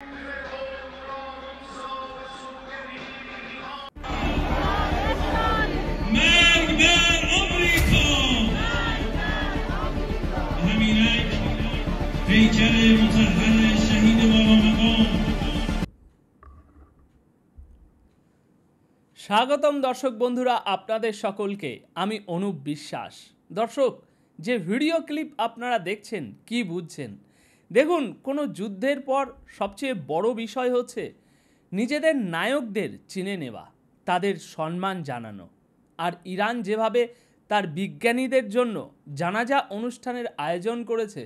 مرگ بر آمریکا. همینک پیکر مطهر شهید بابا مقام. স্বাগতম দর্শক বন্ধুরা, আপনাদের সকলকে আমি অনুপ বিশ্বাস। দর্শক, যে ভিডিও ক্লিপ আপনারা দেখছেন কি বুঝছেন? দেখুন, কোনো যুদ্ধের পর সবচেয়ে বড় বিষয় হচ্ছে নিজেদের নায়কদের চিনে নেওয়া, তাদের সম্মান জানানো। আর ইরান যেভাবে তার বিজ্ঞানীদের জন্য জানাজা অনুষ্ঠানের আয়োজন করেছে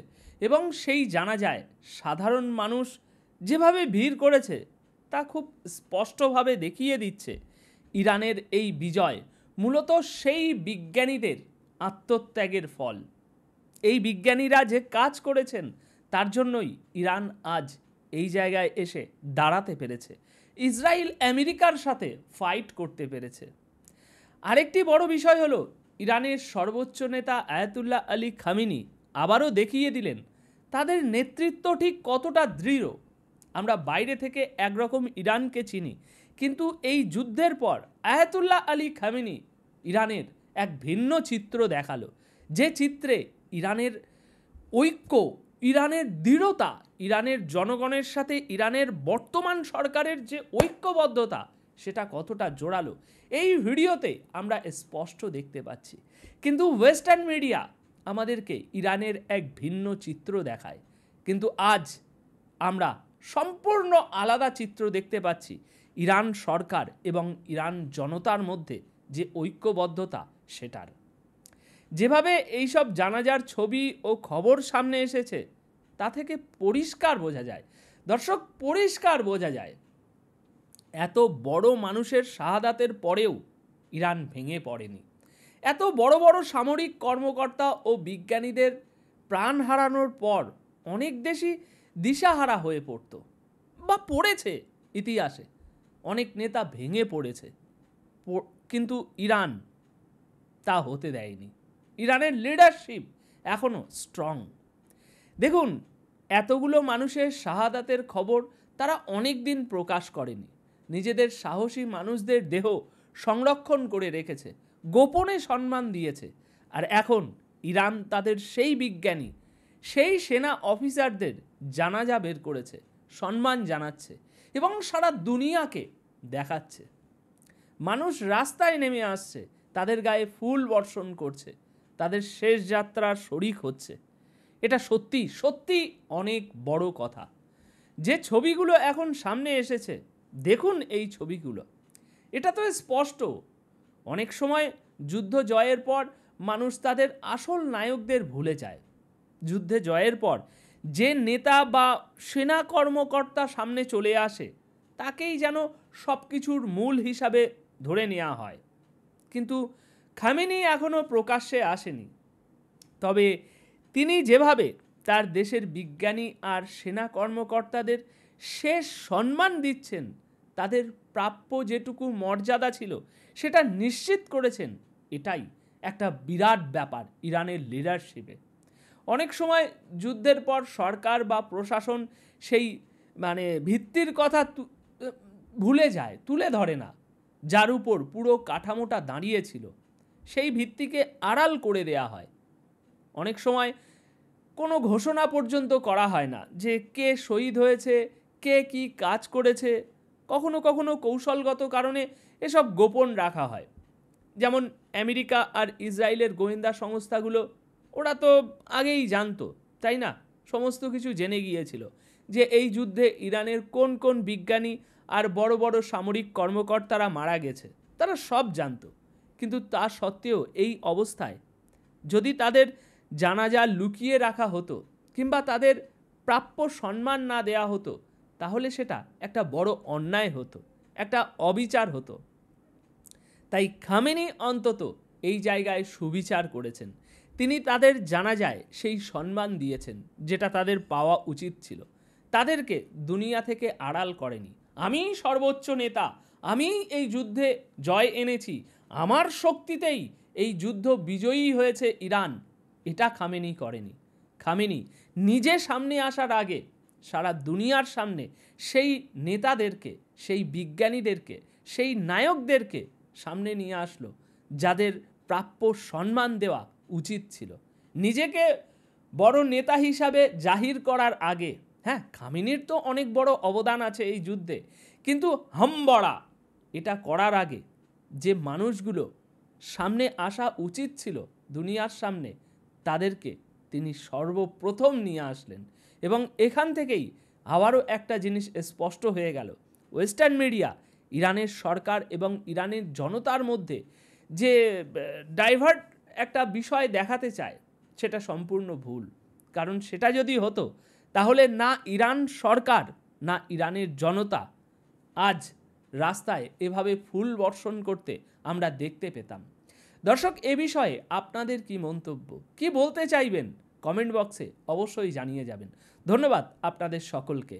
এবং সেই জানাজায় সাধারণ মানুষ যেভাবে ভিড় করেছে তা খুব স্পষ্টভাবে দেখিয়ে দিচ্ছে ইরানের এই বিজয় মূলত সেই বিজ্ঞানীদের আত্মত্যাগের ফল। এই বিজ্ঞানীরা যে কাজ করেছেন তার জন্যই ইরান আজ এই জায়গায় এসে দাঁড়াতে পেরেছে, ইসরায়েল আমেরিকার সাথে ফাইট করতে পেরেছে। আরেকটি বড় বিষয় হলো, ইরানের সর্বোচ্চ নেতা আয়াতুল্লাহ আলী খামেনি আবারও দেখিয়ে দিলেন তাদের নেতৃত্ব ঠিক কতটা দৃঢ়। আমরা বাইরে থেকে একরকম ইরানকে চিনি, কিন্তু এই যুদ্ধের পর আয়াতুল্লাহ আলী খামেনি ইরানের এক ভিন্ন চিত্র দেখালো, যে চিত্রে ইরানের ঐক্য, ইরানের দৃঢ়তা, ইরানের জনগণের সাথে ইরানের বর্তমান সরকারের যে ঐক্যবদ্ধতা সেটা কতটা জোরালো এই ভিডিওতে আমরা স্পষ্ট দেখতে পাচ্ছি। কিন্তু ওয়েস্টার্ন মিডিয়া আমাদেরকে ইরানের এক ভিন্ন চিত্র দেখায়, কিন্তু আজ আমরা সম্পূর্ণ আলাদা চিত্র দেখতে পাচ্ছি। ইরান সরকার এবং ইরান জনতার মধ্যে যে ঐক্যবদ্ধতা সেটার, যেভাবে এইসব জানাজার ছবি ও খবর সামনে এসেছে তা থেকে পরিষ্কার বোঝা যায়, দর্শক, পরিষ্কার বোঝা যায় এত বড় মানুষের শাহাদাতের পরেও ইরান ভেঙে পড়েনি। এত বড় বড় সামরিক কর্মকর্তা ও বিজ্ঞানীদের প্রাণ হারানোর পর অনেক দেশই দিশাহারা হয়ে পড়তো বা পড়েছে ইতিহাসে, অনেক নেতা ভেঙে পড়েছে, কিন্তু ইরান তা হতে দেয়নি। ইরানের লিডারশিপ এখনও স্ট্রং। দেখুন, এতগুলো মানুষের শাহাদাতের খবর তারা অনেক দিন প্রকাশ করেনি, নিজেদের সাহসী মানুষদের দেহ সংরক্ষণ করে রেখেছে, গোপনে সম্মান দিয়েছে। আর এখন ইরান তাদের সেই বিজ্ঞানী, সেই সেনা অফিসারদের জানাজা বের করেছে, সম্মান জানাচ্ছে এবং সারা দুনিয়াকে দেখাচ্ছে। মানুষ রাস্তায় নেমে আসছে, তাদের গায়ে ফুল বর্ষণ করছে, তাদের শেষ যাত্রার শরিক হচ্ছে। এটা সত্যি সত্যি অনেক বড় কথা। যে ছবিগুলো এখন সামনে এসেছে, দেখুন এই ছবিগুলো, এটা তো স্পষ্ট। অনেক সময় যুদ্ধ জয়ের পর মানুষ তাদের আসল নায়কদের ভুলে যায়। যুদ্ধে জয়ের পর যে নেতা বা সেনা কর্মকর্তা সামনে চলে আসে তাকেই যেন সব কিছুর মূল হিসাবে ধরে নেওয়া হয়। কিন্তু খামেনি এখনও প্রকাশ্যে আসেনি, তবে তিনি যেভাবে তার দেশের বিজ্ঞানী আর সেনা কর্মকর্তাদের শেষ সম্মান দিচ্ছেন, তাদের প্রাপ্য যেটুকু মর্যাদা ছিল সেটা নিশ্চিত করেছেন, এটাই একটা বিরাট ব্যাপার ইরানের লিডারশিপে। অনেক সময় যুদ্ধের পর সরকার বা প্রশাসন সেই ভিত্তির কথা ভুলে যায়, তুলে ধরে না, যার উপর পুরো কাঠামোটা দাঁড়িয়েছিল সেই ভিত্তিকে আড়াল করে দেয়া হয়। অনেক সময় কোনো ঘোষণা পর্যন্ত করা হয় না যে কে শহীদ হয়েছে, কে কি কাজ করেছে। কখনো কখনো কৌশলগত কারণে এসব গোপন রাখা হয়। যেমন আমেরিকা আর ইসরায়েলের গোয়েন্দা সংস্থাগুলো, ওরা তো আগেই জানতো, তাই না? সমস্ত কিছু জেনে গিয়েছিল যে এই যুদ্ধে ইরানের কোন কোন বিজ্ঞানী আর বড় বড় সামরিক কর্মকর্তারা মারা গেছে, তারা সব জানতো। কিন্তু তা সত্ত্বেও এই অবস্থায় যদি তাদের জানাজা লুকিয়ে রাখা হতো কিংবা তাদের প্রাপ্য সম্মান না দেয়া হতো, তাহলে সেটা একটা বড় অন্যায় হতো, একটা অবিচার হতো। তাই খামেনি অন্তত এই জায়গায় সুবিচার করেছেন। তিনি তাদের জানাজায় সেই সম্মান দিয়েছেন যেটা তাদের পাওয়া উচিত ছিল। তাদেরকে দুনিয়া থেকে আড়াল করেনি। আমিই সর্বোচ্চ নেতা, আমিই এই যুদ্ধে জয় এনেছি, আমার শক্তিতেই এই যুদ্ধ বিজয়ী হয়েছে ইরান, এটা খামেনি করেনি। খামেনি নিজে সামনে আসার আগে সারা দুনিয়ার সামনে সেই নেতাদেরকে, সেই বিজ্ঞানীদেরকে, সেই নায়কদেরকে সামনে নিয়ে আসলো যাদের প্রাপ্য সম্মান দেওয়া উচিত ছিল। নিজেকে বড় নেতা হিসাবে জাহির করার আগে, হ্যাঁ, খামেনির তো অনেক বড় অবদান আছে এই যুদ্ধে, কিন্তু হামবড়া এটা করার আগে যে মানুষগুলো সামনে আসা উচিত ছিল দুনিয়ার সামনে, তাদেরকে তিনি সর্বপ্রথম নিয়ে আসলেন। এবং এখান থেকেই আবারও একটা জিনিস স্পষ্ট হয়ে গেল, ওয়েস্টার্ন মিডিয়া ইরানের সরকার এবং ইরানের জনতার মধ্যে যে ডাইভার্ট একটা বিষয় দেখাতে চায় সেটা সম্পূর্ণ ভুল। কারণ সেটা যদি হতো তাহলে না ইরান সরকার না ইরানের জনতা আজ রাস্তায় এভাবে ফুল বর্ষণ করতে আমরা দেখতে পেতাম। দর্শক, এ বিষয়ে আপনাদের কি মন্তব্য, কি বলতে চাইবেন কমেন্ট বক্সে অবশ্যই জানিয়ে যাবেন। ধন্যবাদ আপনাদের সকলকে।